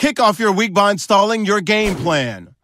Kick off your week by installing your game plan.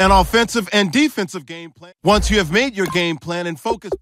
An offensive and defensive game plan. Once you have made your game plan and focus.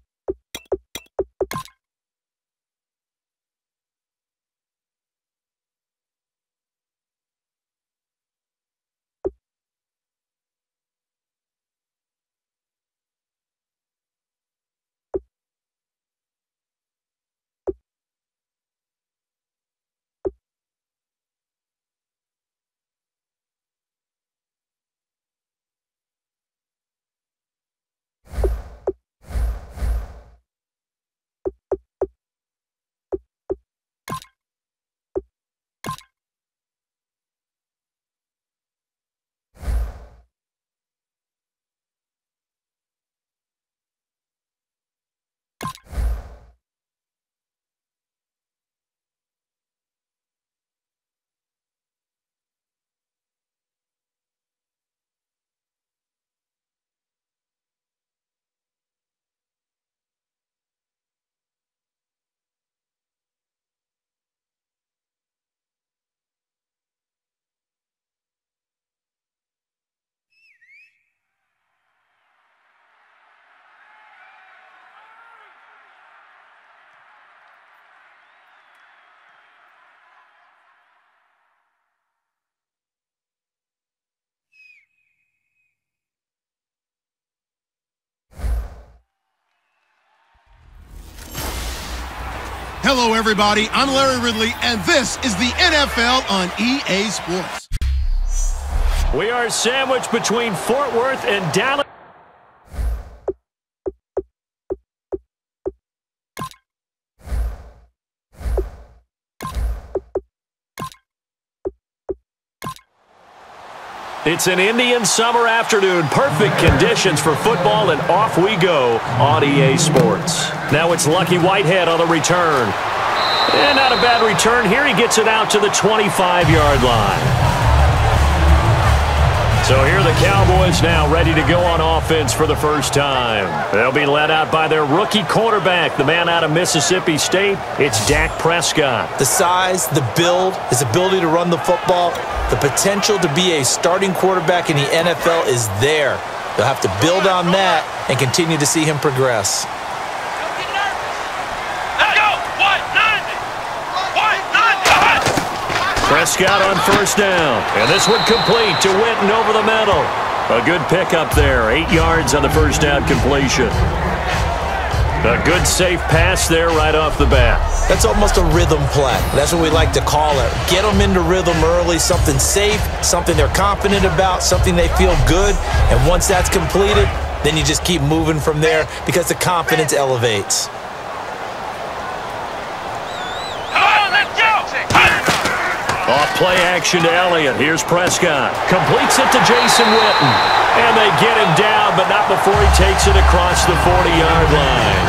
Hello, everybody. I'm Larry Ridley, and this is the NFL on EA Sports. We are sandwiched between Fort Worth and Dallas. It's an Indian summer afternoon. Perfect conditions for football, and off we go on EA Sports. Now it's Lucky Whitehead on the return. And not a bad return here. He gets it out to the 25-yard line. So here are the Cowboys now ready to go on offense for the first time. They'll be led out by their rookie quarterback, the man out of Mississippi State. It's Dak Prescott. The size, the build, his ability to run the football, the potential to be a starting quarterback in the NFL is there. They'll have to build on that and continue to see him progress. Prescott on first down, and this one complete to Witten over the middle. A good pickup there, 8 yards on the first down completion. A good safe pass there right off the bat. That's almost a rhythm play. That's what we like to call it. Get them into rhythm early, something safe, something they're confident about, something they feel good, and once that's completed, then you just keep moving from there because the confidence elevates. Off play action to Elliott. Here's Prescott. Completes it to Jason Witten. And they get him down, but not before he takes it across the 40-yard line.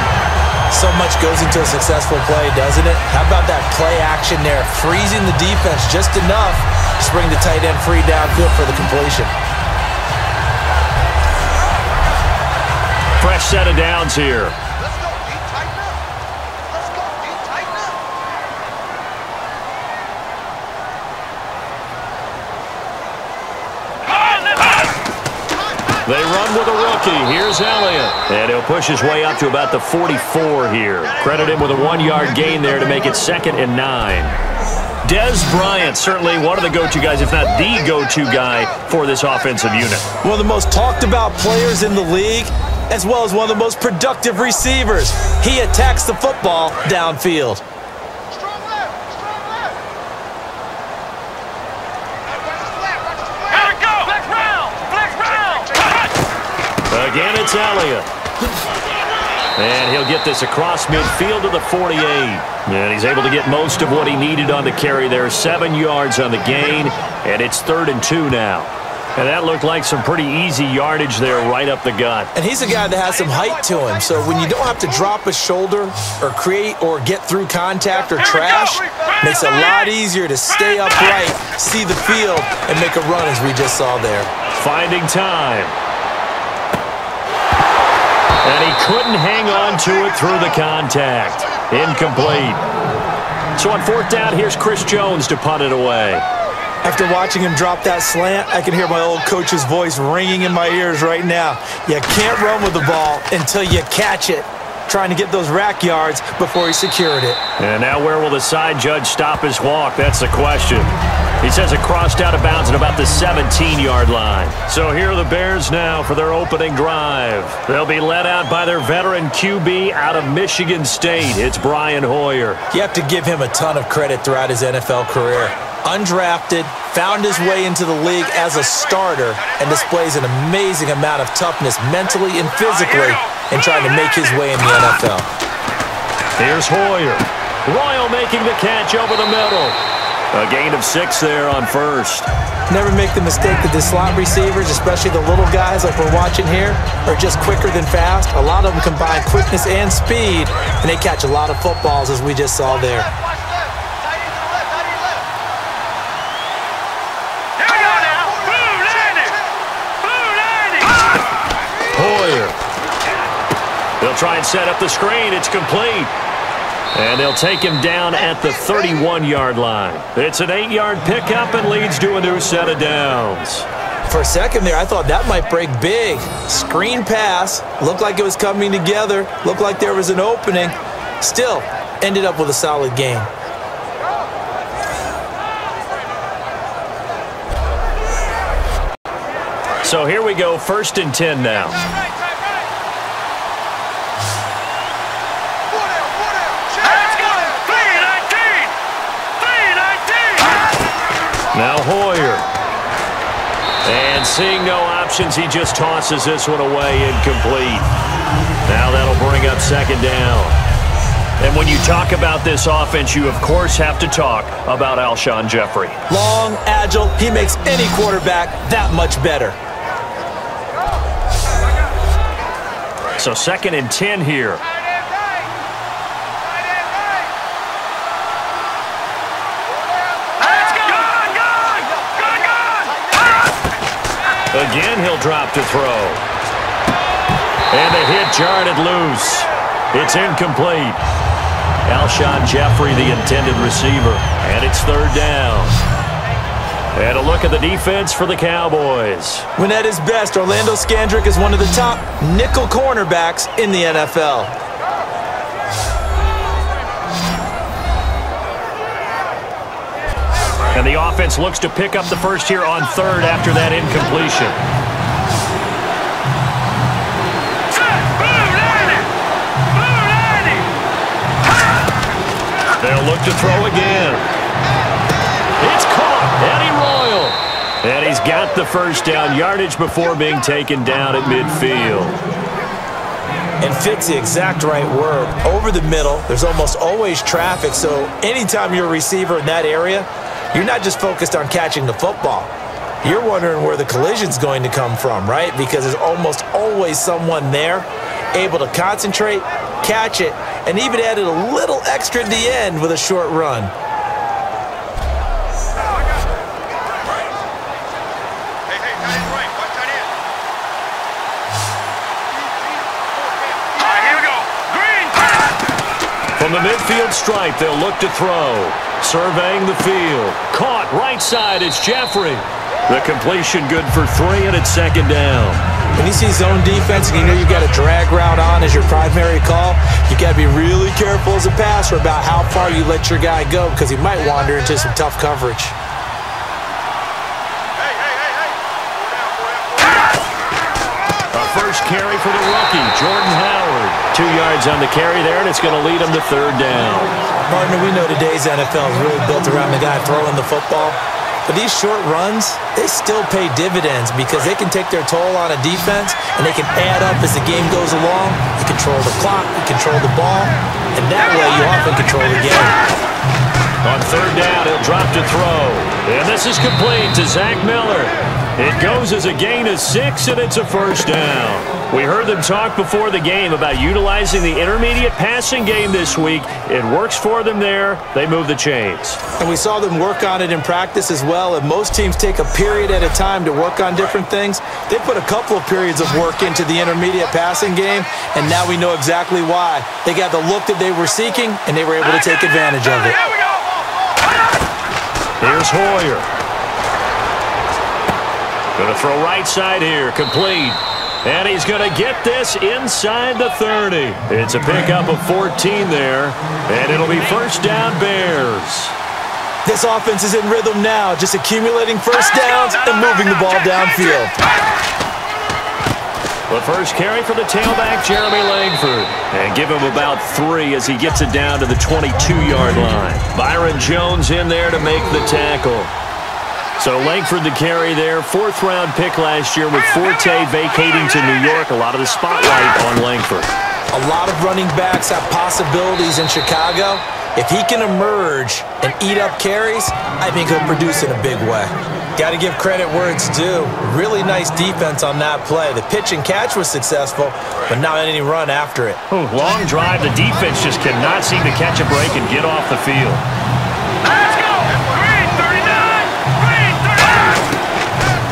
So much goes into a successful play, doesn't it? How about that play action there? Freezing the defense just enough to bring the tight end free downfield for the completion. Fresh set of downs here. They run with a rookie. Here's Elliott. And he'll push his way up to about the 44 here. Credit him with a 1-yard gain there to make it 2nd and 9. Des Bryant, certainly one of the go-to guys, if not the go-to guy for this offensive unit. One of the most talked about players in the league, as well as one of the most productive receivers. He attacks the football downfield. Again, it's Elliott. And he'll get this across midfield to the 48. And he's able to get most of what he needed on the carry there. 7 yards on the gain, and it's 3rd and 2 now. And that looked like some pretty easy yardage there right up the gut. And he's a guy that has some height to him. So when you don't have to drop a shoulder or create or get through contact or trash, makes it a lot easier to stay upright, see the field, and make a run as we just saw there. Finding time. And he couldn't hang on to it through the contact. Incomplete. So on 4th down, here's Chris Jones to punt it away. After watching him drop that slant, I can hear my old coach's voice ringing in my ears right now. You can't run with the ball until you catch it. Trying to get those rack yards before he secured it. And now where will the side judge stop his walk? That's the question. He says it crossed out of bounds at about the 17-yard line. So here are the Bears now for their opening drive. They'll be led out by their veteran QB out of Michigan State. It's Brian Hoyer. You have to give him a ton of credit throughout his NFL career. Undrafted, found his way into the league as a starter, and displays an amazing amount of toughness mentally and physically in trying to make his way in the NFL. Here's Hoyer. Royal making the catch over the middle. A gain of 6 there on first. Never make the mistake that the slot receivers, especially the little guys like we're watching here, are just quicker than fast. A lot of them combine quickness and speed, and they catch a lot of footballs as we just saw there. Hoyer. They'll try and set up the screen. It's complete. And they'll take him down at the 31-yard line. It's an 8-yard pickup and leads to a new set of downs. For a second there, I thought that might break big. Screen pass. Looked like it was coming together. Looked like there was an opening. Still, ended up with a solid gain. So here we go, 1st and 10 now. Now Hoyer. And seeing no options, he just tosses this one away, incomplete. Now that'll bring up 2nd down. And when you talk about this offense, you of course have to talk about Alshon Jeffrey. Long, agile, he makes any quarterback that much better. So 2nd and 10 here. Again, he'll drop to throw. And the hit jarred it loose. It's incomplete. Alshon Jeffrey, the intended receiver. And it's third down. And a look at the defense for the Cowboys. When at his best, Orlando Scandrick is one of the top nickel cornerbacks in the NFL. And the offense looks to pick up the first here on third after that incompletion. They'll look to throw again. It's caught. Eddie Royal. And he's got the first down, yardage before being taken down at midfield. And fit's the exact right word. Over the middle, there's almost always traffic, so anytime you're a receiver in that area, you're not just focused on catching the football. You're wondering where the collision's going to come from, right? Because there's almost always someone there able to concentrate, catch it, and even added a little extra at the end with a short run. From the midfield stripe, they'll look to throw. Surveying the field. Caught right side. It's Jeffrey. The completion good for 3, and it's second down. When you see zone defense and you know you've got a drag route on as your primary call, you got to be really careful as a passer about how far you let your guy go because he might wander into some tough coverage. A first carry for the rookie, Jordan Howard. 2 yards on the carry there, and it's going to lead him to third down. Partner, we know today's NFL is really built around the guy throwing the football. But these short runs, they still pay dividends because they can take their toll on a defense and they can add up as the game goes along. You control the clock, you control the ball, and that way you often control the game. On third down, he'll drop to throw. And this is complete to Zach Miller. It goes as a gain of 6, and it's a first down. We heard them talk before the game about utilizing the intermediate passing game this week. It works for them there. They move the chains. And we saw them work on it in practice as well. And most teams take a period at a time to work on different things. They put a couple of periods of work into the intermediate passing game, and now we know exactly why. They got the look that they were seeking, and they were able to take advantage of it. Here's Hoyer. Going to throw right side here, complete. And he's going to get this inside the 30. It's a pickup of 14 there, and it'll be first down Bears. This offense is in rhythm now, just accumulating first downs and moving the ball downfield. The first carry for the tailback, Jeremy Langford. And give him about 3 as he gets it down to the 22-yard line. Byron Jones in there to make the tackle. So Langford the carry there, 4th-round pick last year with Forte vacating to New York. A lot of the spotlight on Langford. A lot of running backs have possibilities in Chicago. If he can emerge and eat up carries, I think he'll produce in a big way. Got to give credit where it's due. Really nice defense on that play. The pitch and catch was successful, but not any run after it. Long drive. The defense just cannot seem to catch a break and get off the field.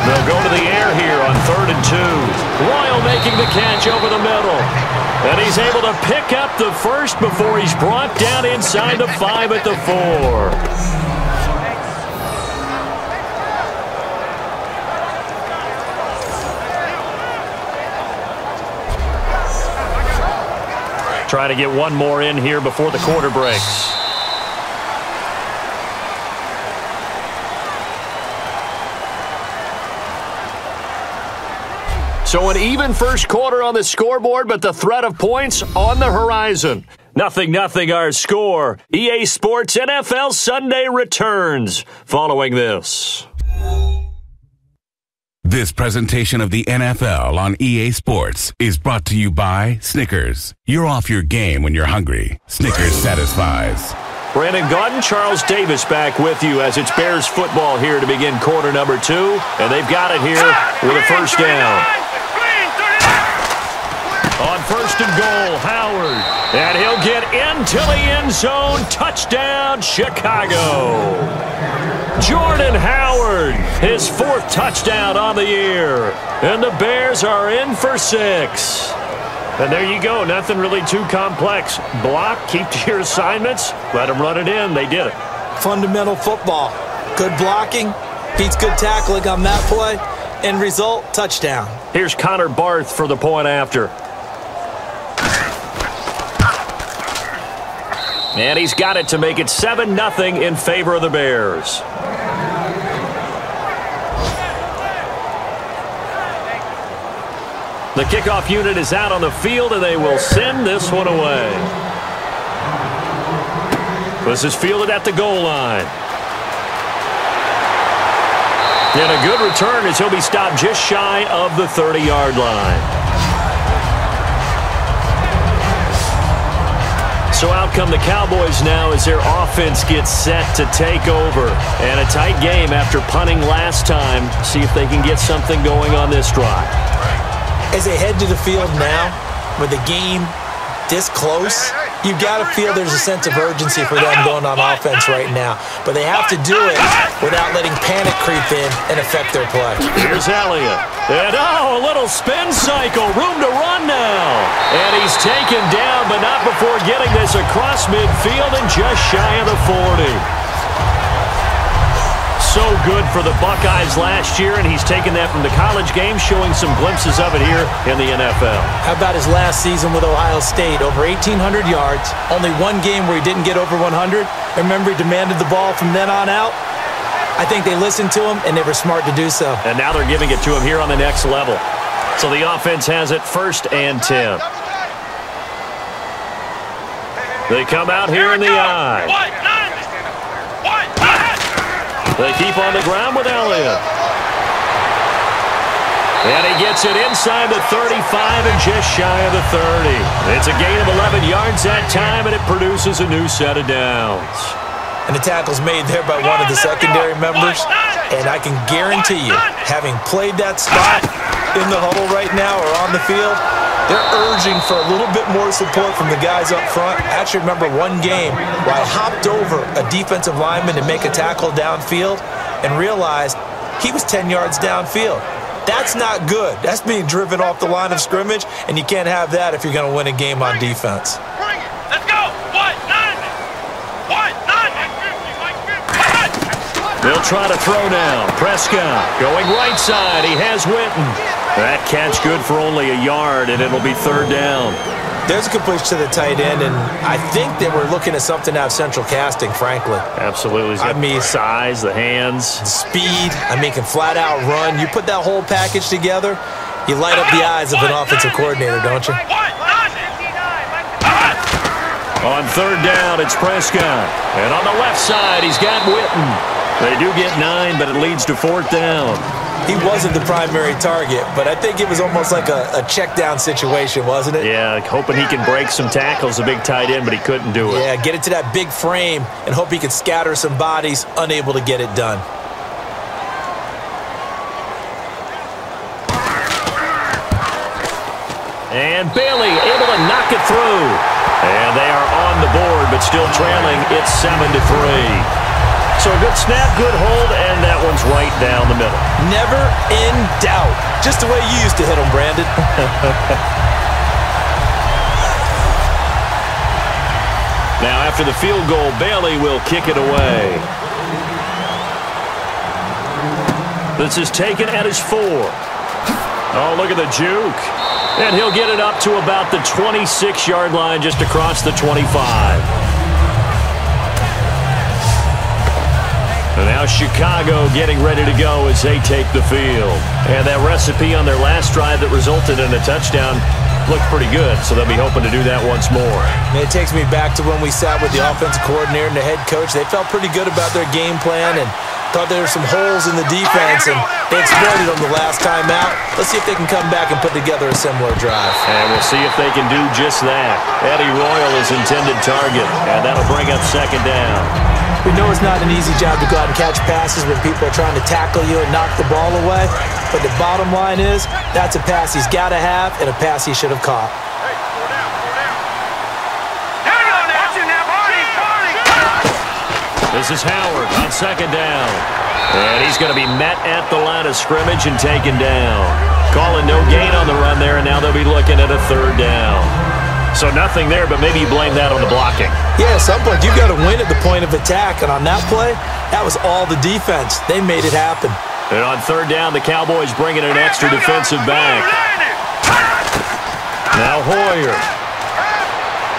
They'll go to the air here on 3rd and 2. Royal making the catch over the middle. And he's able to pick up the first before he's brought down inside the 5 at the 4. Try to get one more in here before the quarter breaks. So an even first quarter on the scoreboard, but the threat of points on the horizon. 0-0 our score. EA Sports NFL Sunday returns following this. This presentation of the NFL on EA Sports is brought to you by Snickers. You're off your game when you're hungry. Snickers satisfies. Brandon Gaudin, Charles Davis back with you as it's Bears football here to begin quarter number 2. And they've got it here with a first down. On 1st and goal, Howard. And he'll get into the end zone. Touchdown, Chicago. Jordan Howard His 4th touchdown on the year. And the Bears are in for 6. And there you go. Nothing really too complex. Block, keep to your assignments, let them run it in. They did it. Fundamental football. Good blocking, beats good tackling on that play. End result, touchdown. Here's Connor Barth for the point after. And he's got it to make it 7-0 in favor of the Bears. The kickoff unit is out on the field, and they will send this one away. This is fielded at the goal line. And a good return as he'll be stopped just shy of the 30-yard line. So out come the Cowboys now as their offense gets set to take over. And a tight game after punting last time. See if they can get something going on this drive. As they head to the field now, with the game this close, you've got to feel there's a sense of urgency for them going on offense right now. But they have to do it without letting panic creep in and affect their play. Here's Elliott. And a little spin cycle. Room to run now. And he's taken down, but not before getting this across midfield and just shy of the 40. So good for the Buckeyes last year, and he's taken that from the college game, showing some glimpses of it here in the NFL. How about his last season with Ohio State? Over 1,800 yards, only one game where he didn't get over 100. Remember, he demanded the ball from then on out. I think they listened to him, and they were smart to do so. And now they're giving it to him here on the next level. So the offense has it 1st and 10. They come out here in the eye. They keep on the ground with Elliott. And he gets it inside the 35 and just shy of the 30. It's a gain of 11 yards that time, and it produces a new set of downs. And the tackle's made there by one of the secondary members. And I can guarantee you, having played that spot in the huddle right now or on the field, they're urging for a little bit more support from the guys up front. I actually remember one game where I hopped over a defensive lineman to make a tackle downfield and realized he was 10 yards downfield. That's not good. That's being driven off the line of scrimmage, and you can't have that if you're going to win a game on defense. Let's go! They'll try to throw now. Prescott going right side. He has Witten. That catch good for only a yard, and it'll be 3rd down. There's a good push to the tight end, and I think they were looking at something out of central casting, frankly. Absolutely. He's got the size, the hands. Speed. I mean, can flat out run. You put that whole package together, you light up the eyes of an offensive coordinator, don't you? On 3rd down, it's Prescott. And on the left side, he's got Witten. They do get 9, but it leads to 4th down. He wasn't the primary target, but I think it was almost like a check-down situation, wasn't it? Yeah, hoping he can break some tackles, a big tight end, but he couldn't do it. Yeah, get it to that big frame and hope he could scatter some bodies, unable to get it done. And Bailey able to knock it through. And they are on the board, but still trailing. It's 7-3. So a good snap, good hold, and that one's right down the middle. Never in doubt. Just the way you used to hit them, Brandon. Now, after the field goal, Bailey will kick it away. This is taken at his 4. Oh, look at the juke. And he'll get it up to about the 26-yard line, just across the 25. And now Chicago getting ready to go as they take the field. And that recipe on their last drive that resulted in a touchdown looked pretty good, so they'll be hoping to do that once more. And it takes me back to when we sat with the offensive coordinator and the head coach. They felt pretty good about their game plan and thought there were some holes in the defense, and they exploited them the last time out. Let's see if they can come back and put together a similar drive. And we'll see if they can do just that. Eddie Royal is intended target, and that'll bring up 2nd down. We know it's not an easy job to go out and catch passes when people are trying to tackle you and knock the ball away. But the bottom line is, that's a pass he's got to have and a pass he should have caught. This is Howard on 2nd down. And he's going to be met at the line of scrimmage and taken down. Calling no gain on the run there, and now they'll be looking at a third down. So nothing there, but maybe you blame that on the blocking. Yeah, at some point, you've got to win at the point of attack. And on that play, that was all the defense. They made it happen. And on third down, the Cowboys bring in an extra defensive back. Now Hoyer.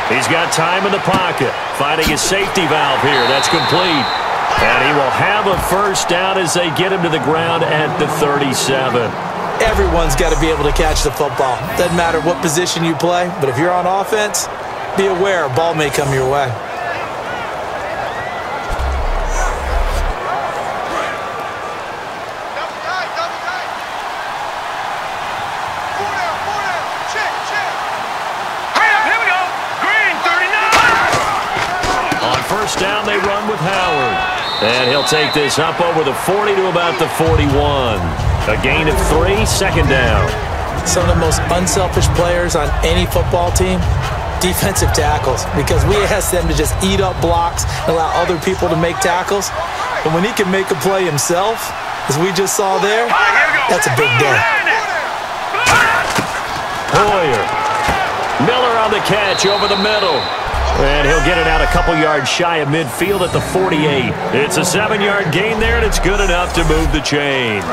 He's got time in the pocket. Finding his safety valve here. That's complete. And he will have a first down as they get him to the ground at the 37. Everyone's got to be able to catch the football. Doesn't matter what position you play, but if you're on offense, be aware a ball may come your way. On first down, they run with Howard. And he'll take this up over the 40 to about the 41. A gain of 3, second down. Some of the most unselfish players on any football team, defensive tackles, because we ask them to just eat up blocks and allow other people to make tackles. But when he can make a play himself, as we just saw there, that's a big day. Hoyer. Miller on the catch over the middle. And he'll get it out a couple yards shy of midfield at the 48. It's a 7-yard gain there, and it's good enough to move the chains.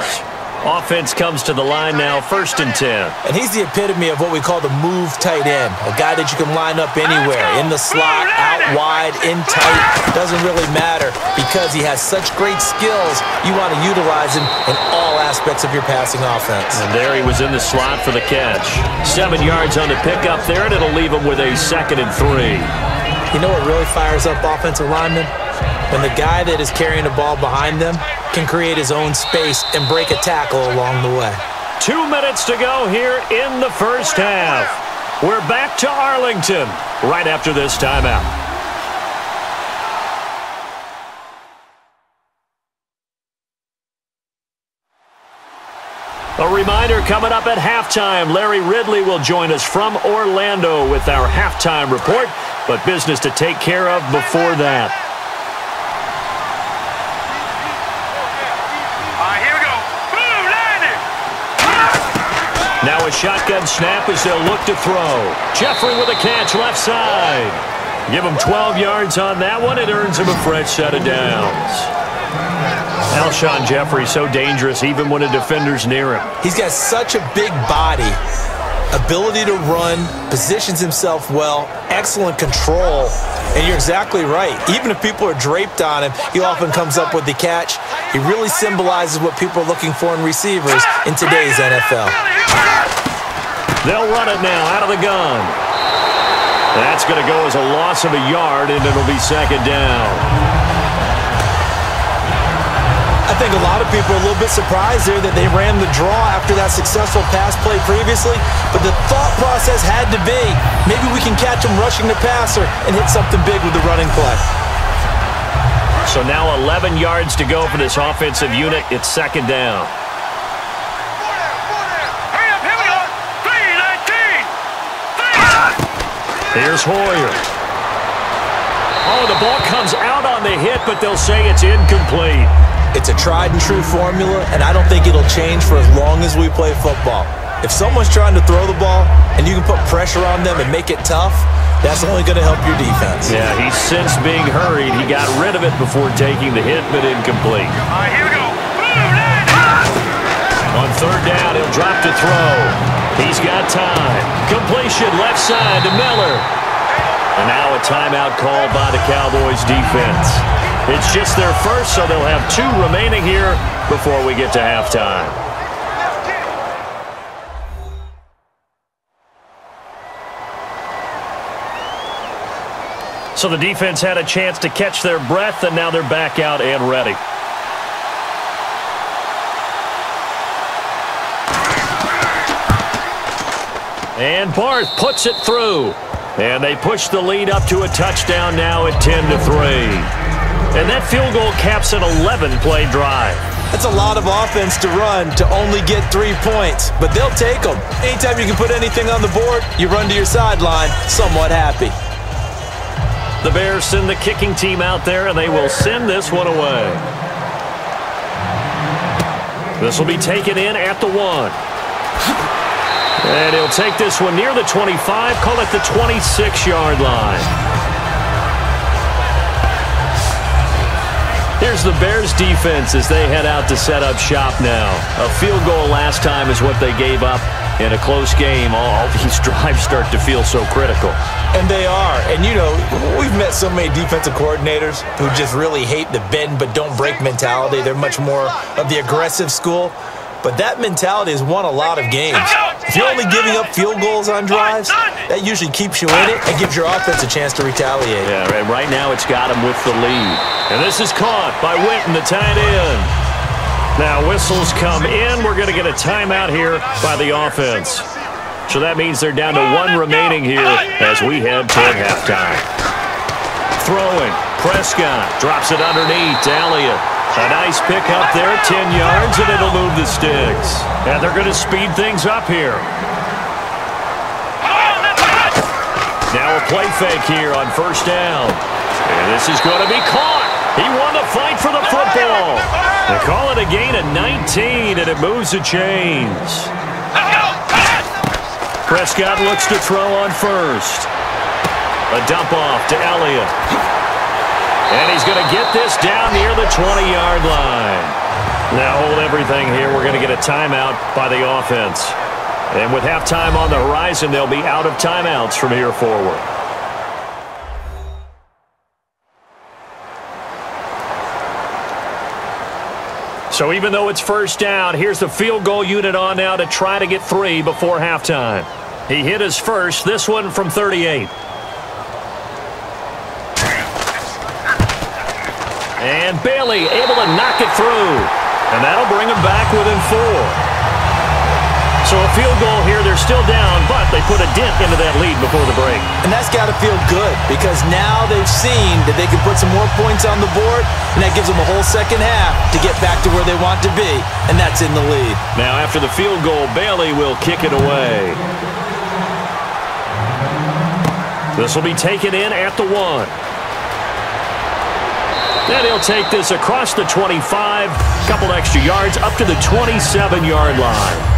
Offense comes to the line now, 1st and 10. And he's the epitome of what we call the move tight end, a guy that you can line up anywhere, in the slot, out wide, in tight. Doesn't really matter because he has such great skills. You want to utilize him in all aspects of your passing offense. And there he was in the slot for the catch. 7 yards on the pickup there, and it'll leave him with a 2nd and 3. You know what really fires up offensive linemen? When the guy that is carrying the ball behind them can create his own space and break a tackle along the way. 2 minutes to go here in the first half. We're back to Arlington right after this timeout. A reminder coming up at halftime. Larry Ridley will join us from Orlando with our halftime report, but business to take care of before that. Now a shotgun snap as they'll look to throw. Jeffrey with a catch left side. Give him 12 yards on that one. It earns him a fresh set of downs. Alshon Jeffrey so dangerous even when a defender's near him. He's got such a big body, ability to run, positions himself well, excellent control. And you're exactly right. Even if people are draped on him, he often comes up with the catch. He really symbolizes what people are looking for in receivers in today's NFL. They'll run it now out of the gun. That's going to go as a loss of a yard, and it'll be 2nd down. I think a lot of people are a little bit surprised there that they ran the draw after that successful pass play previously, but the thought process had to be, maybe we can catch him rushing the passer and hit something big with the running play. So now 11 yards to go for this offensive unit. It's 2nd down. Here's Hoyer. Oh, the ball comes out on the hit, but they'll say it's incomplete. It's a tried and true formula, and I don't think it'll change for as long as we play football. If someone's trying to throw the ball and you can put pressure on them and make it tough, that's only going to help your defense. Yeah, he's since being hurried. He got rid of it before taking the hit, but incomplete. All right, here we go. On third down, he'll drop to throw. He's got time. Completion left side to Miller. And now a timeout called by the Cowboys defense. It's just their first, so they'll have 2 remaining here before we get to halftime. So the defense had a chance to catch their breath, and now they're back out and ready. And Barth puts it through. And they push the lead up to a touchdown now at 10-3. And that field goal caps an 11-play drive. That's a lot of offense to run to only get 3 points, but they'll take them. Anytime you can put anything on the board, you run to your sideline somewhat happy. The Bears send the kicking team out there, and they will send this one away. This will be taken in at the 1. And he'll take this one near the 25, call it the 26-yard line. Here's the Bears defense as they head out to set up shop now. A field goal last time is what they gave up in a close game. All these drives start to feel so critical. And they are. And, you know, we've met so many defensive coordinators who just really hate the bend but don't break mentality. They're much more of the aggressive school. But that mentality has won a lot of games. If you're only giving up field goals on drives, that usually keeps you in it and gives your offense a chance to retaliate. Yeah, and right now it's got him with the lead. And this is caught by Witten, the tight end. Now whistles come in. We're going to get a timeout here by the offense. So that means they're down to 1 remaining here as we head toward halftime. Throwing. Prescott drops it underneath to Elliott. A nice pick up there, 10 yards, and it'll move the sticks. And they're going to speed things up here. Now a play fake here on first down. And this is going to be caught. He won the fight for the football. They call it a gain of 19, and it moves the chains. Prescott looks to throw on first. A dump off to Elliott. And he's going to get this down near the 20-yard line. Now hold everything here. We're going to get a timeout by the offense. And with halftime on the horizon, they'll be out of timeouts from here forward. So even though it's first down, here's the field goal unit on now to try to get 3 before halftime. He hit his first, this one from 38. And Bailey able to knock it through. And that'll bring him back within 4. So a field goal here. They're still down, but they put a dent into that lead before the break. And that's got to feel good because now they've seen that they can put some more points on the board, and that gives them a whole second half to get back to where they want to be, and that's in the lead. Now after the field goal, Bailey will kick it away. This will be taken in at the 1. Then he'll take this across the 25, couple extra yards up to the 27-yard line.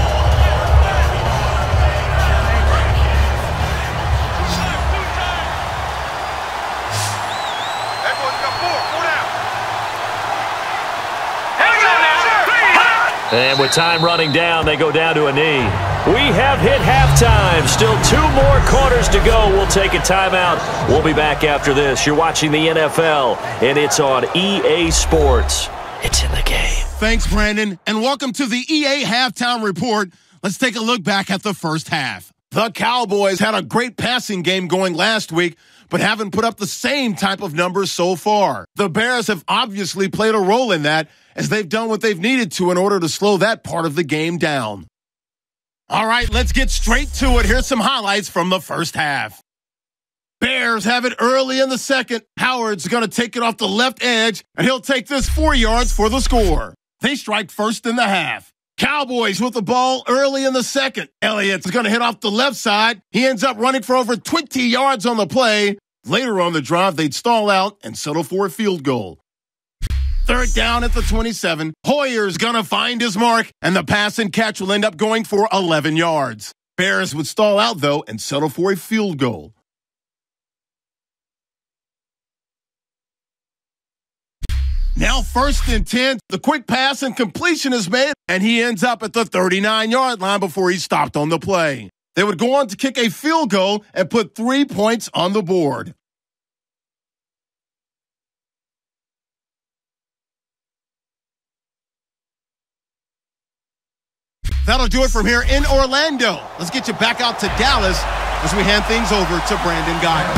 And with time running down, they go down to a knee. We have hit halftime. Still 2 more quarters to go. We'll take a timeout. We'll be back after this. You're watching the NFL, and it's on EA Sports. It's in the game. Thanks, Brandon, and welcome to the EA Halftime Report. Let's take a look back at the first half. The Cowboys had a great passing game going last week, but haven't put up the same type of numbers so far. The Bears have obviously played a role in that, as they've done what they've needed to in order to slow that part of the game down. All right, let's get straight to it. Here's some highlights from the first half. Bears have it early in the second. Howard's going to take it off the left edge, and he'll take this 4 yards for the score. They strike first in the half. Cowboys with the ball early in the second. Elliott's going to hit off the left side. He ends up running for over 20 yards on the play. Later on the drive, they'd stall out and settle for a field goal. Third down at the 27. Hoyer's going to find his mark, and the pass and catch will end up going for 11 yards. Bears would stall out, though, and settle for a field goal. Now 1st and 10, the quick pass and completion is made, and he ends up at the 39-yard line before he's stopped on the play. They would go on to kick a field goal and put 3 points on the board. That'll do it from here in Orlando. Let's get you back out to Dallas as we hand things over to Brandon Guile.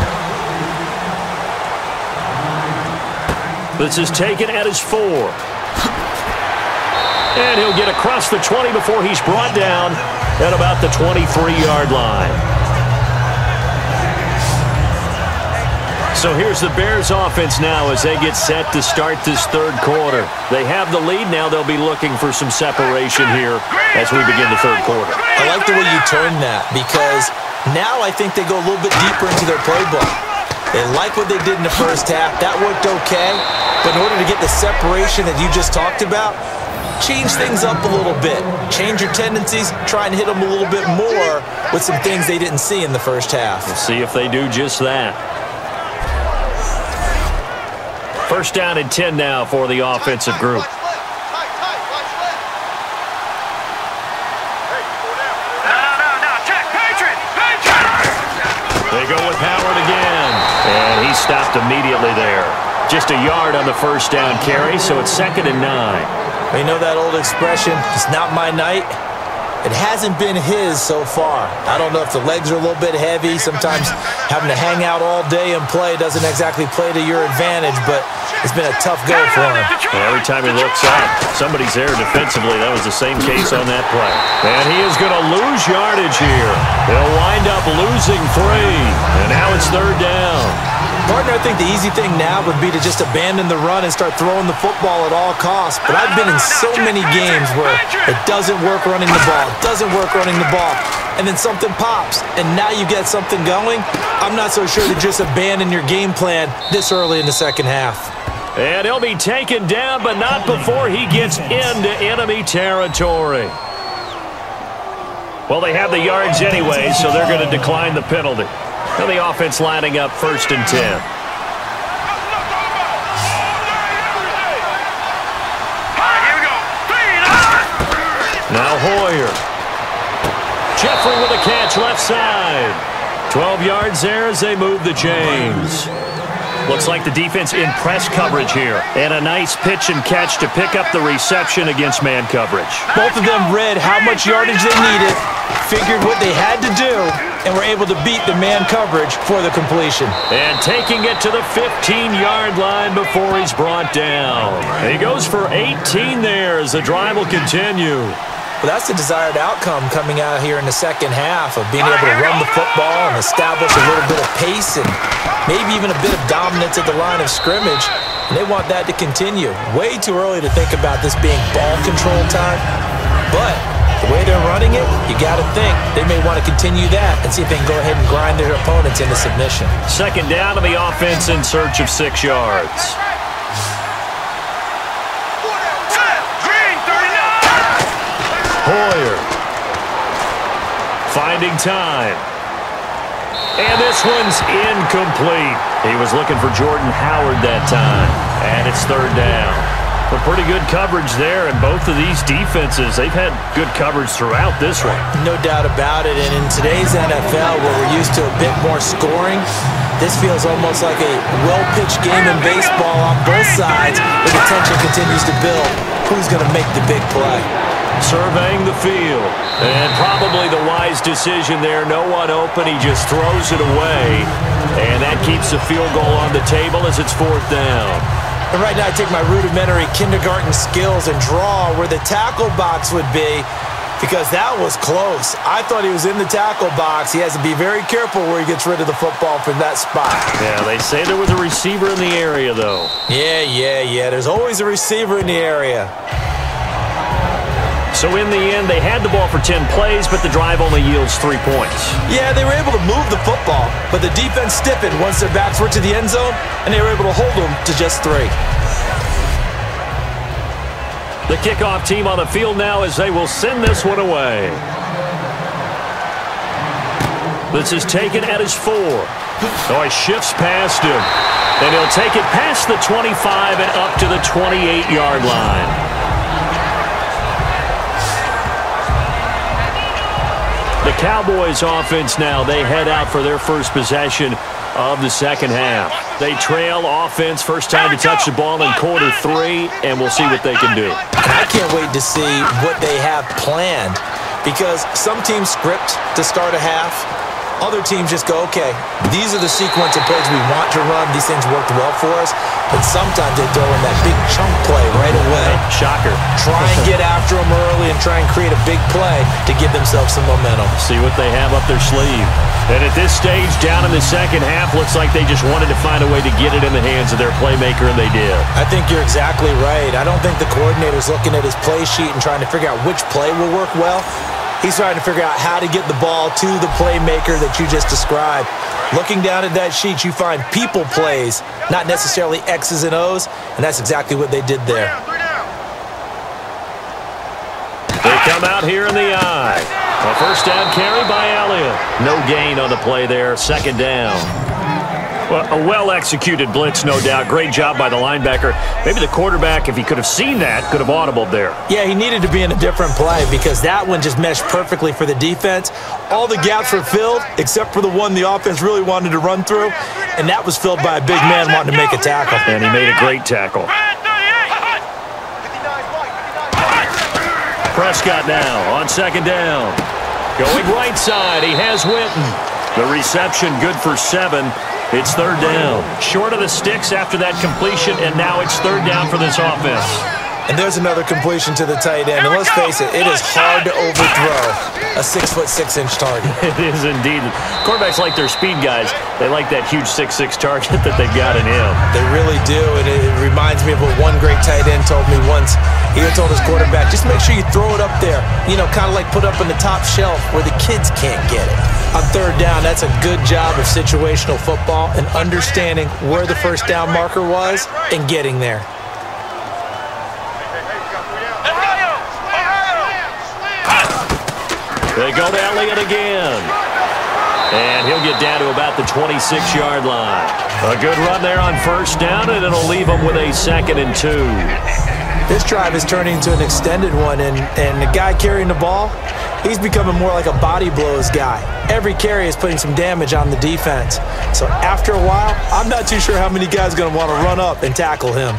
This is taken at his 4. And he'll get across the 20 before he's brought down at about the 23-yard line. So here's the Bears offense now as they get set to start this third quarter. They have the lead now. They'll be looking for some separation here as we begin the third quarter. I like the way you turned that because now I think they go a little bit deeper into their playbook. They like what they did in the first half. That worked okay. But in order to get the separation that you just talked about, change things up a little bit. Change your tendencies, try and hit them a little bit more with some things they didn't see in the first half. We'll see if they do just that. First down and 10 now for the offensive group. They go with Howard again, and he stopped immediately there. Just a yard on the first down carry, so it's 2nd and 9. You know that old expression, it's not my night? It hasn't been his so far. I don't know if the legs are a little bit heavy. Sometimes having to hang out all day and play doesn't exactly play to your advantage, but it's been a tough go for him. And every time he looks up, somebody's there defensively. That was the same case on that play. And he is going to lose yardage here. They'll wind up losing 3. And now it's 3rd down. Partner, I think the easy thing now would be to just abandon the run and start throwing the football at all costs. But I've been in so many games where it doesn't work running the ball, and then something pops, and now you get something going. I'm not so sure to just abandon your game plan this early in the second half. And he'll be taken down, but not before he gets into enemy territory. Well, they have the yards anyway, so they're going to decline the penalty. Now the offense lining up 1st and 10. Now Hoyer. Jeffrey with a catch left side. 12 yards there as they move the chains. Looks like the defense in press coverage here. And a nice pitch and catch to pick up the reception against man coverage. Both of them read how much yardage they needed, figured what they had to do, and were able to beat the man coverage for the completion. And taking it to the 15-yard line before he's brought down. He goes for 18 there as the drive will continue. Well, that's the desired outcome coming out here in the second half of being able to run the football and establish a little bit of pace and maybe even a bit of dominance at the line of scrimmage. And they want that to continue. Way too early to think about this being ball control time. But the way they're running it, you got to think they may want to continue that and see if they can go ahead and grind their opponents into submission. 2nd down to the offense in search of 6 yards. Hoyer finding time. And this one's incomplete. He was looking for Jordan Howard that time. And it's 3rd down. But pretty good coverage there, and both of these defenses, they've had good coverage throughout this one. No doubt about it, and in today's NFL, where we're used to a bit more scoring, this feels almost like a well-pitched game in baseball on both sides. The tension continues to build. Who's going to make the big play? Surveying the field, and probably the wise decision there. No one open. He just throws it away, and that keeps the field goal on the table as it's 4th down. And right now I take my rudimentary kindergarten skills and draw where the tackle box would be, because that was close. I thought he was in the tackle box. He has to be very careful where he gets rid of the football from that spot. Yeah, they say there was a receiver in the area, though. Yeah. There's always a receiver in the area. So in the end, they had the ball for 10 plays, but the drive only yields 3 points. Yeah, they were able to move the football, but the defense stiffened once their backs were to the end zone, and they were able to hold them to just 3. The kickoff team on the field now as they will send this one away. This is taken at his 4. So he shifts past him, and he'll take it past the 25 and up to the 28-yard line. The Cowboys offense now, they head out for their first possession of the second half. They trail offense, first time to touch the ball in quarter 3, and we'll see what they can do. I can't wait to see what they have planned, because some teams script to start a half. Other teams just go, okay, these are the sequence of plays we want to run. These things worked well for us. But sometimes they throw in that big chunk play right away. Shocker. Try and get after them early and try and create a big play to give themselves some momentum. See what they have up their sleeve. And at this stage, down in the second half, looks like they just wanted to find a way to get it in the hands of their playmaker, and they did. I think you're exactly right. I don't think the coordinator's looking at his play sheet and trying to figure out which play will work well. He's trying to figure out how to get the ball to the playmaker that you just described. Looking down at that sheet, you find people plays, not necessarily X's and O's, and that's exactly what they did there. come out here in the eye. A first down carry by Elliott. No gain on the play there. Second down. Well, a well-executed blitz, no doubt. Great job by the linebacker. Maybe the quarterback, if he could have seen that, could have audibled there. Yeah, he needed to be in a different play because that one just meshed perfectly for the defense. All the gaps were filled except for the one the offense really wanted to run through, and that was filled by a big man wanting to make a tackle. And he made a great tackle. Prescott now on second down. Going right side, he has Winton. The reception good for 7. It's third down. Short of the sticks after that completion, and now it's third down for this offense. And there's another completion to the tight end. And let's face it, it is hard to overthrow a 6'6" target. It is indeed. Quarterbacks like their speed guys. They like that huge 6'6" target that they've got in him. They really do, and it reminds me of what one great tight end told me once. He told his quarterback, just make sure you throw it up there. You know, kind of like put up on the top shelf where the kids can't get it. On third down, that's a good job of situational football and understanding where the first down marker was and getting there. They go to Elliott again. And he'll get down to about the 26-yard line. A good run there on first down, and it'll leave him with a 2nd and 2. This drive is turning into an extended one, and the guy carrying the ball, he's becoming more like a body blows guy. Every carry is putting some damage on the defense. So after a while, I'm not too sure how many guys are going to want to run up and tackle him.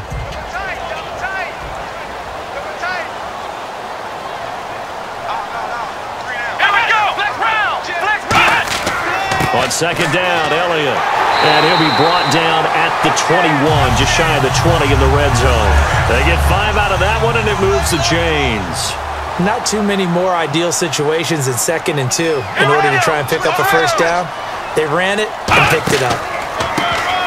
On second down, Elliott. And he'll be brought down at the 21, just shy of the 20 in the red zone. They get 5 out of that one, and it moves the chains. Not too many more ideal situations in 2nd and 2 in order to try and pick up a first down. They ran it and picked it up.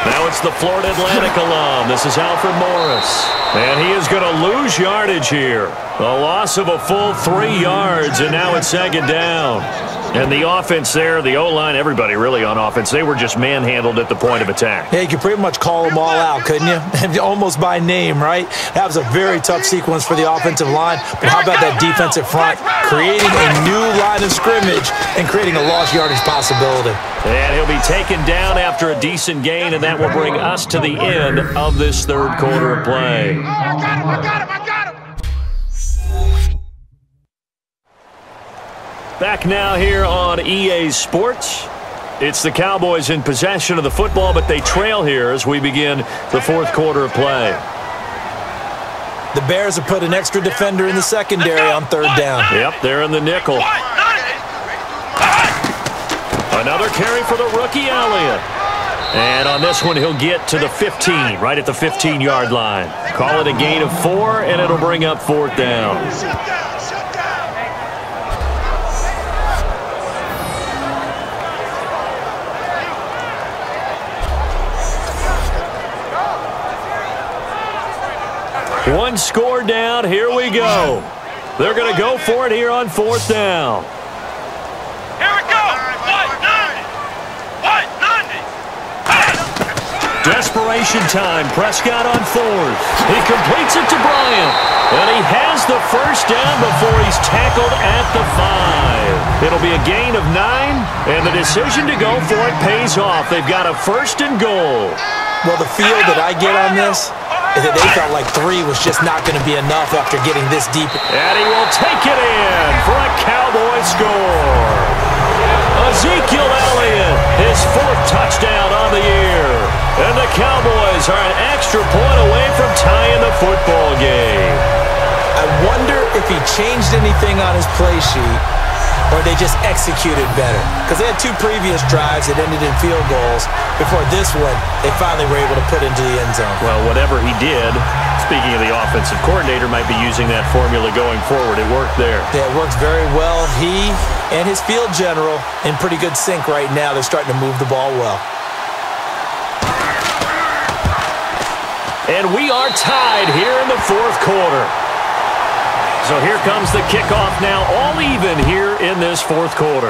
Now it's the Florida Atlantic alum. This is Alfred Morris. And he is going to lose yardage here. A loss of a full 3 yards, and now it's second down. And the offense there, the O-line, everybody really on offense, they were just manhandled at the point of attack. Yeah, you could pretty much call them all out, couldn't you? Almost by name, right? That was a very tough sequence for the offensive line. But how about that defensive front? Creating a new line of scrimmage and creating a lost yardage possibility. And he'll be taken down after a decent gain, and that will bring us to the end of this third quarter of play. I got him! Back now here on EA Sports. It's the Cowboys in possession of the football, but they trail here as we begin the fourth quarter of play. The Bears have put an extra defender in the secondary on third down. Yep, they're in the nickel. Another carry for the rookie Elliott. And on this one, he'll get to the 15, right at the 15-yard line. Call it a gain of 4, and it'll bring up fourth down. One score down. Here we go. They're going to go for it here on fourth down. Here we go. Desperation time. Prescott on fourth. He completes it to Bryant. And he has the first down before he's tackled at the 5. It'll be a gain of 9. And the decision to go for it pays off. They've got a first and goal. Well, the feel that I get on this is that they felt like 3 was just not going to be enough after getting this deep. And he will take it in for a Cowboy score. Ezekiel Elliott, his 4th touchdown on the year. And the Cowboys are an extra point away from tying the football game. I wonder if he changed anything on his play sheet or they just executed better. Because they had 2 previous drives that ended in field goals. Before this one, they finally were able to put into the end zone. Well, whatever he did, speaking of the offensive coordinator, might be using that formula going forward. It worked there. Yeah, it works very well. He and his field general in pretty good sync right now. They're starting to move the ball well. And we are tied here in the fourth quarter. So here comes the kickoff now, all even here in this fourth quarter.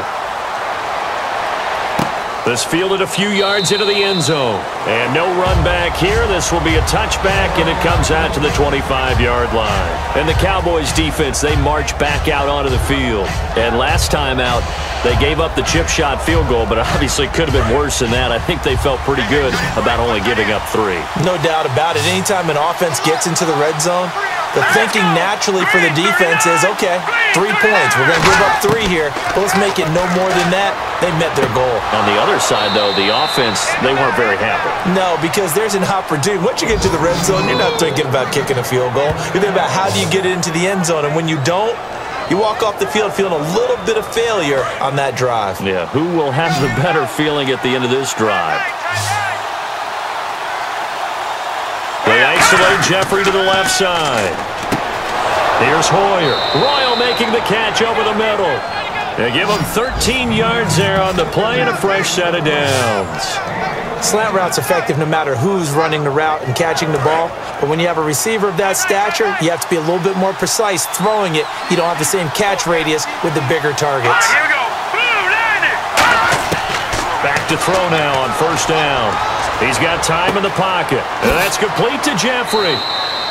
This fielded a few yards into the end zone. And no run back here. This will be a touchback, and it comes out to the 25-yard line. And the Cowboys defense, they march back out onto the field. And last time out, they gave up the chip shot field goal, but obviously could have been worse than that. I think they felt pretty good about only giving up 3. No doubt about it. Anytime an offense gets into the red zone, the thinking naturally for the defense is, okay, 3 points. We're going to give up 3 here, but let's make it no more than that. They met their goal. On the other side, though, the offense, they weren't very happy. No, because there's an opportunity. Once you get to the red zone, you're not thinking about kicking a field goal. You're thinking about how do you get it into the end zone, and when you don't, you walk off the field feeling a little bit of failure on that drive. Yeah, who will have the better feeling at the end of this drive? They isolate Jeffrey to the left side. Here's Hoyer. Royal making the catch over the middle. They give him 13 yards there on the play and a fresh set of downs. Slant route's effective no matter who's running the route and catching the ball. But when you have a receiver of that stature, you have to be a little bit more precise throwing it. You don't have the same catch radius with the bigger targets. Here we go. Back to throw now on first down. He's got time in the pocket. And that's complete to Jeffrey.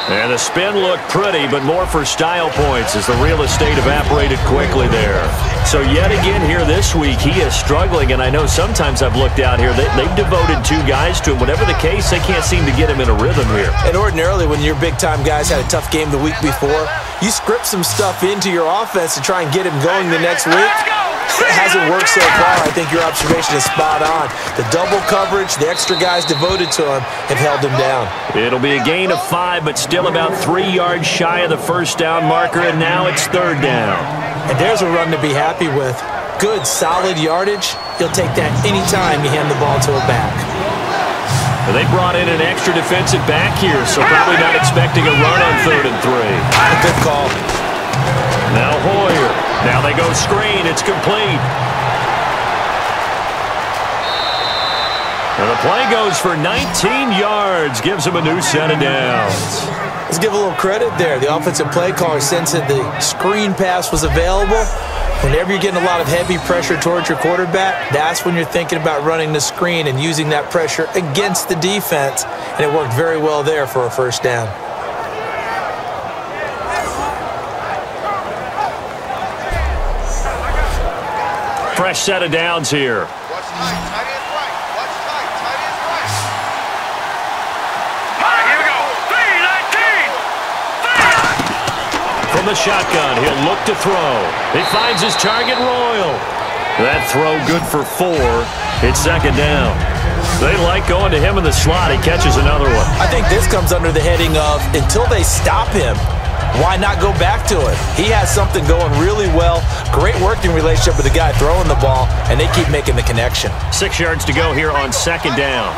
And the spin looked pretty, but more for style points as the real estate evaporated quickly there. So yet again here this week, he is struggling, and I know sometimes I've looked out here, they've devoted 2 guys to him. Whatever the case, they can't seem to get him in a rhythm here. And ordinarily, when your big-time guys had a tough game the week before, you script some stuff into your offense to try and get him going the next week. It hasn't worked so far. I think your observation is spot on. The double coverage, the extra guys devoted to him have held him down. It'll be a gain of 5, but still about 3 yards shy of the first down marker, and now it's third down. And there's a run to be happy with. Good, solid yardage. You'll take that anytime you hand the ball to a back. They brought in an extra defensive back here, so probably not expecting a run on 3rd and 3. A good call. Now Hoyer. Now they go screen. It's complete. And the play goes for 19 yards. Gives him a new set of downs. Let's give a little credit there. The offensive play caller sensed that the screen pass was available. Whenever you're getting a lot of heavy pressure towards your quarterback, that's when you're thinking about running the screen and using that pressure against the defense. And it worked very well there for a first down. Fresh set of downs here. Watch tight, tight ends right. Watch tight, tight ends right. All right, here we go. 3-19. From the shotgun, he'll look to throw. He finds his target, Royal. That throw good for 4. It's second down. They like going to him in the slot. He catches another one. I think this comes under the heading of until they stop him, why not go back to it? He has something going really well. Great working relationship with the guy throwing the ball, and they keep making the connection. 6 yards to go here on second down.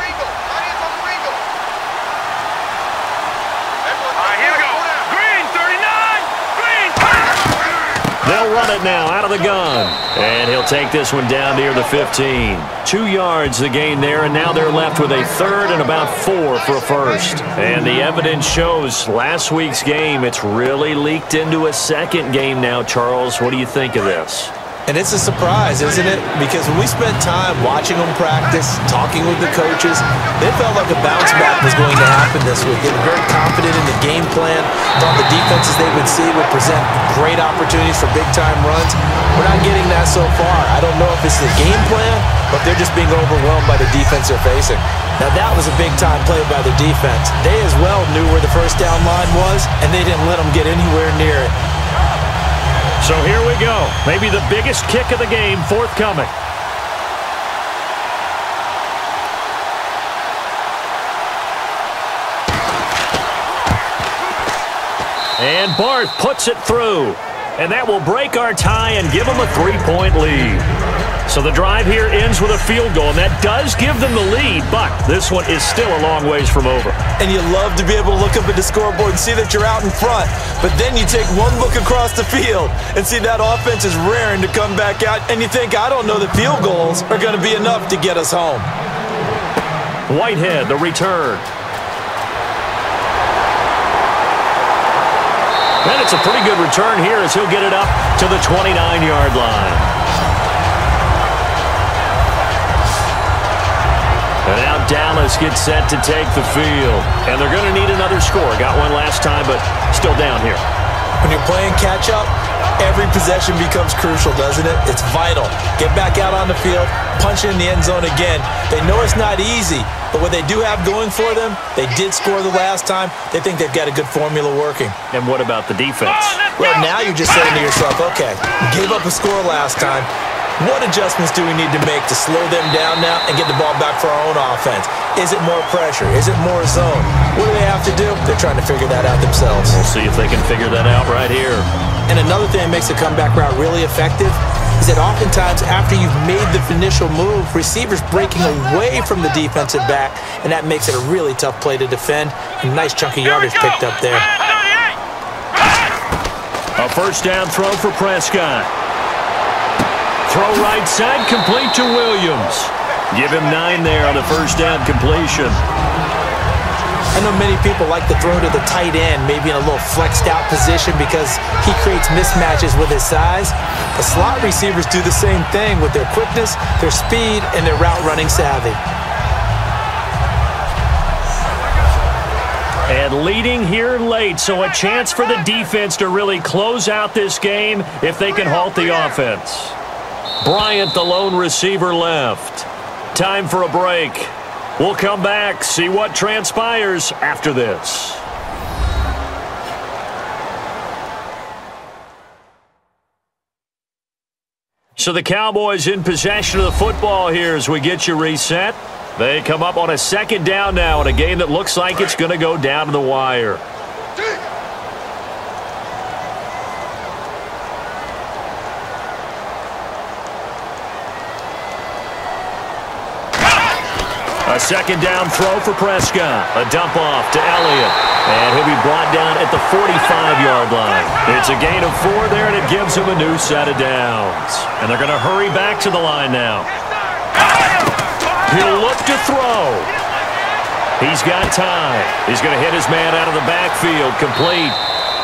They'll run it now out of the gun. And he'll take this one down near the 15. 2 yards the gain there, and now they're left with a 3rd and about 4 for a first. And the evidence shows last week's game, it's really leaked into a second game now, Charles. What do you think of this? And it's a surprise, isn't it? Because when we spent time watching them practice, talking with the coaches, they felt like a bounce back was going to happen this week. They were very confident in the game plan. Thought the defenses they would see would present great opportunities for big-time runs. We're not getting that so far. I don't know if it's the game plan, but they're just being overwhelmed by the defense they're facing. Now, that was a big-time play by the defense. They as well knew where the first down line was, and they didn't let them get anywhere near it. So here we go. Maybe the biggest kick of the game forthcoming. And Barth puts it through. And that will break our tie and give them a 3-point lead. So the drive here ends with a field goal, and that does give them the lead, but this one is still a long ways from over. And you love to be able to look up at the scoreboard and see that you're out in front, but then you take one look across the field and see that offense is raring to come back out, and you think, I don't know that field goals are going to be enough to get us home. Whitehead, the return. And it's a pretty good return here as he'll get it up to the 29-yard line. Dallas gets set to take the field. And they're going to need another score. Got one last time, but still down here. When you're playing catch-up, every possession becomes crucial, doesn't it? It's vital. Get back out on the field, punch in the end zone again. They know it's not easy, but what they do have going for them, they did score the last time. They think they've got a good formula working. And what about the defense? Well, now you're just saying to yourself, okay, gave up a score last time. What adjustments do we need to make to slow them down now and get the ball back for our own offense? Is it more pressure? Is it more zone? What do they have to do? They're trying to figure that out themselves. We'll see if they can figure that out right here. And another thing that makes the comeback route really effective is that oftentimes after you've made the initial move, receivers breaking away from the defensive back, and that makes it a really tough play to defend. A nice chunk of yardage picked up there. A first down throw for Prescott. Throw right side, complete to Williams. Give him 9 there on the first down completion. I know many people like to throw to the tight end, maybe in a little flexed out position because he creates mismatches with his size. The slot receivers do the same thing with their quickness, their speed, and their route running savvy. And leading here late, so a chance for the defense to really close out this game if they can halt the offense. Bryant, the lone receiver, left. Time for a break. We'll come back, see what transpires after this. So the Cowboys in possession of the football here as we get you reset. They come up on a second down now in a game that looks like it's going to go down to the wire. A second down throw for Prescott. A dump off to Elliott. And he'll be brought down at the 45-yard line. It's a gain of 4 there, and it gives him a new set of downs. And they're going to hurry back to the line now. He'll look to throw. He's got time. He's going to hit his man out of the backfield, complete.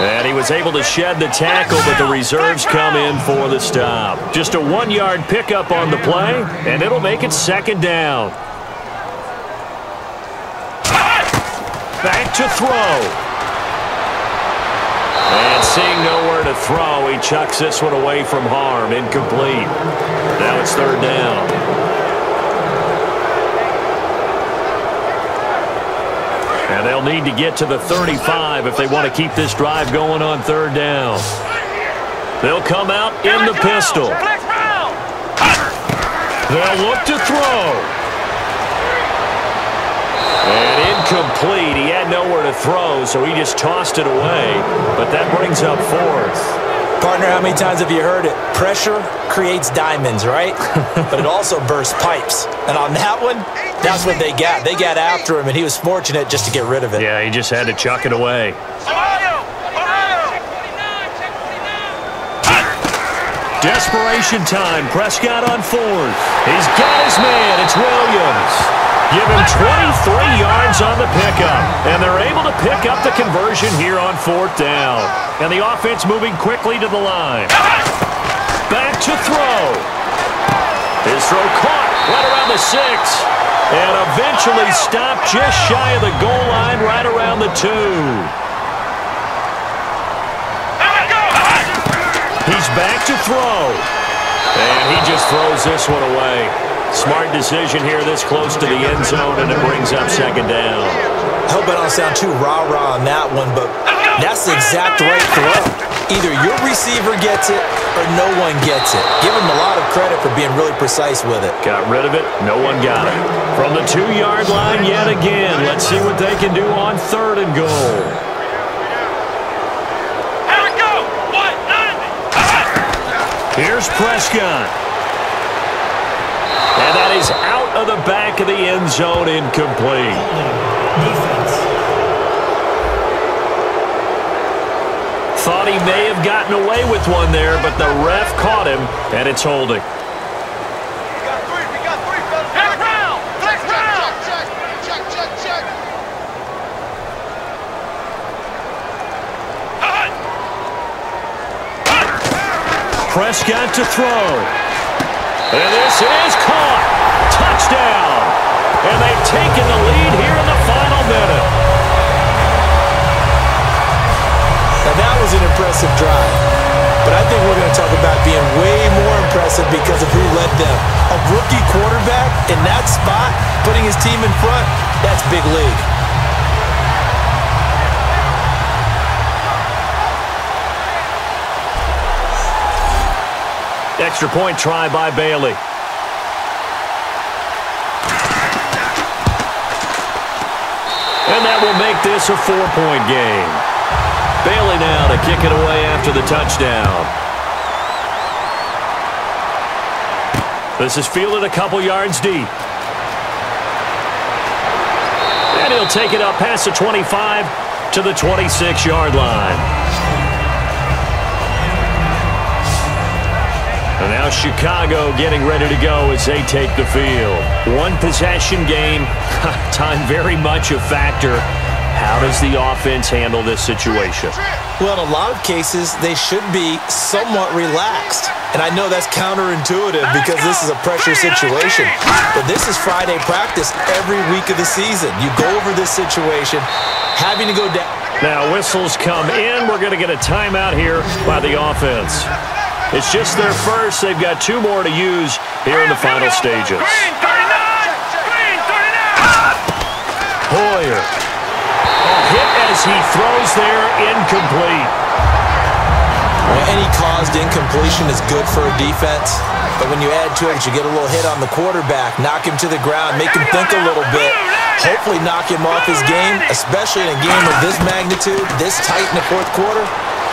And he was able to shed the tackle, but the reserves come in for the stop. Just a 1-yard pickup on the play, and it'll make it second down. Back to throw. And seeing nowhere to throw, he chucks this one away from harm. Incomplete. Now it's third down. And they'll need to get to the 35 if they want to keep this drive going on third down. They'll come out in the pistol. They'll look to throw. And incomplete. He had nowhere to throw, so he just tossed it away. But that brings up 4th. Partner, how many times have you heard it? Pressure creates diamonds, right? But it also bursts pipes. And on that one, that's what they got. They got after him, and he was fortunate just to get rid of it. Yeah, he just had to chuck it away. Desperation time. Prescott on 4th. He's got his man. It's Williams. Give him 23 yards on the pickup. And they're able to pick up the conversion here on 4th down. And the offense moving quickly to the line. Back to throw. His throw caught right around the 6. And eventually stopped just shy of the goal line right around the 2. He's back to throw. And he just throws this one away. Smart decision here this close to the end zone, and it brings up second down. I hope I don't sound too rah-rah on that one, but that's the exact right throw. Either your receiver gets it or no one gets it. Give him a lot of credit for being really precise with it. Got rid of it. No one got it. From the 2-yard line yet again. Let's see what they can do on 3rd and goal. Here's Prescott. And that is out of the back of the end zone, incomplete. Defense. Thought he may have gotten away with one there, but the ref caught him, and it's holding. We got three, fellas. Flex round. Check. Prescott to throw. And this is caught. Touchdown. And they've taken the lead here in the final minute. Now that was an impressive drive. But I think we're going to talk about being way more impressive because of who led them. A rookie quarterback in that spot, putting his team in front, that's big league. Extra point try by Bailey. And that will make this a 4-point game. Bailey now to kick it away after the touchdown. This is fielded a couple yards deep. And he'll take it up past the 25 to the 26-yard line. And now Chicago getting ready to go as they take the field. One possession game. Time very much a factor. How does the offense handle this situation? Well, in a lot of cases, they should be somewhat relaxed. And I know that's counterintuitive because this is a pressure situation. But this is Friday practice every week of the season. You go over this situation, having to go down. Now whistles come in. We're going to get a timeout here by the offense. It's just their first. They've got 2 more to use here in the final stages. Hoyer. Hit as he throws there, incomplete. Well, any caused incompletion is good for a defense. But when you add to it, you get a little hit on the quarterback, knock him to the ground, make him think a little bit, hopefully knock him off his game, especially in a game of this magnitude, this tight in the fourth quarter.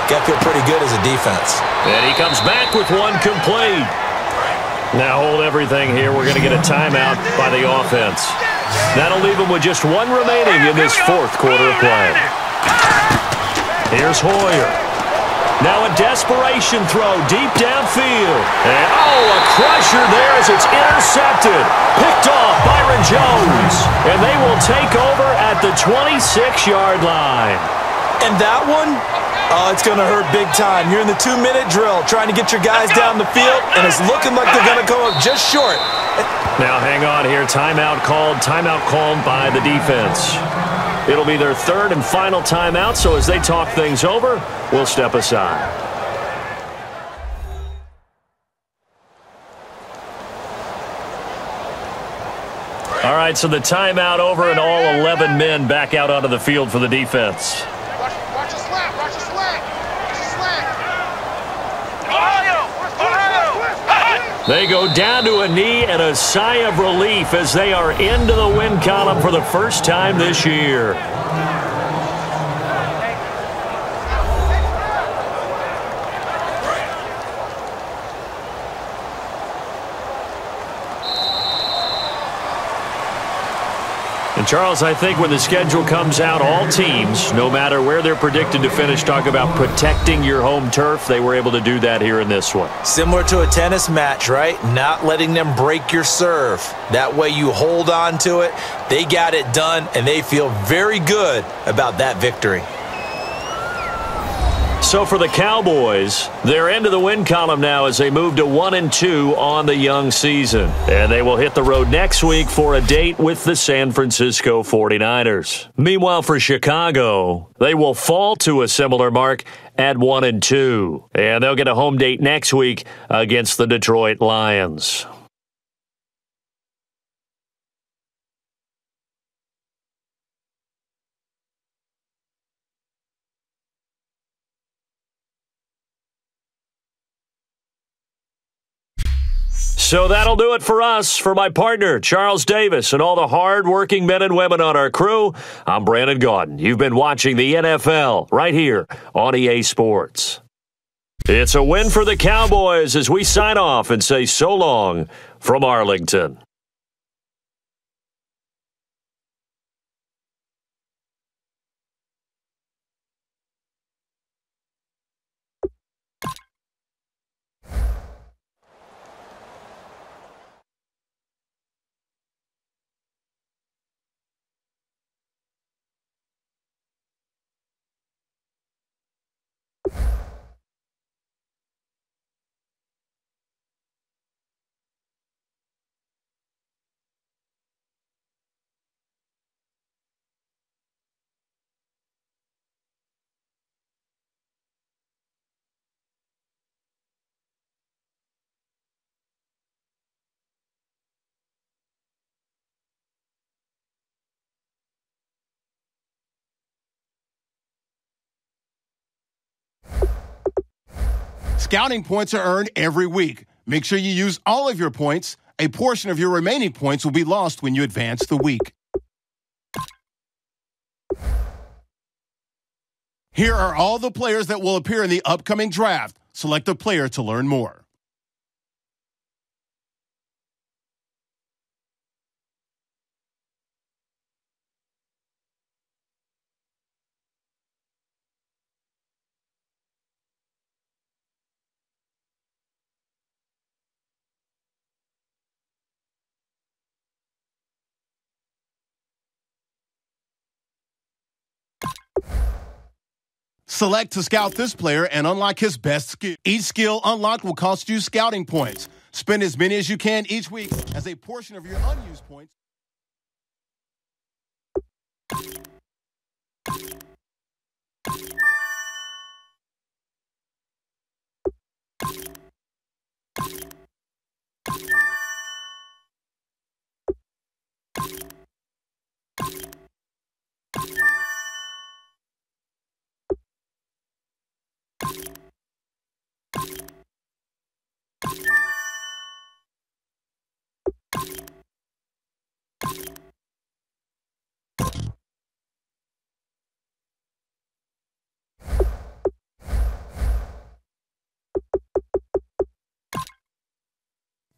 Got to feel pretty good as a defense. And he comes back with one complete. Now hold everything here. We're going to get a timeout by the offense. That'll leave him with just 1 remaining in this fourth quarter of play. Here's Hoyer. Now a desperation throw deep downfield. And a crusher there as it's intercepted. Picked off Byron Jones. And they will take over at the 26-yard line. And that one, it's going to hurt big time. You're in the 2-minute drill trying to get your guys down the field, and it's looking like they're going to come up just short. Now hang on here. Timeout called by the defense. It'll be their 3rd and final timeout, so as they talk things over, we'll step aside. All right, so the timeout over and all 11 men back out onto the field for the defense. Watch the slant. Watch the slant. Watch the slant. They go down to a knee and a sigh of relief as they are into the win column for the first time this year. And Charles, I think when the schedule comes out, all teams, no matter where they're predicted to finish, talk about protecting your home turf. They were able to do that here in this one. Similar to a tennis match, right? Not letting them break your serve. That way you hold on to it. They got it done, and they feel very good about that victory. So for the Cowboys, they're into the win column now as they move to 1-2 on the young season. And they will hit the road next week for a date with the San Francisco 49ers. Meanwhile, for Chicago, they will fall to a similar mark at 1-2. And they'll get a home date next week against the Detroit Lions. So that'll do it for us. For my partner, Charles Davis, and all the hard-working men and women on our crew, I'm Brandon Gaudin. You've been watching the NFL right here on EA Sports. It's a win for the Cowboys as we sign off and say so long from Arlington. Scouting points are earned every week. Make sure you use all of your points. A portion of your remaining points will be lost when you advance the week. Here are all the players that will appear in the upcoming draft. Select a player to learn more. Select to scout this player and unlock his best skill. Each skill unlocked will cost you scouting points. Spend as many as you can each week as a portion of your unused points.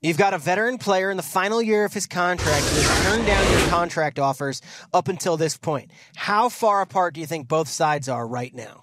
You've got a veteran player in the final year of his contract who has turned down your contract offers up until this point. How far apart do you think both sides are right now?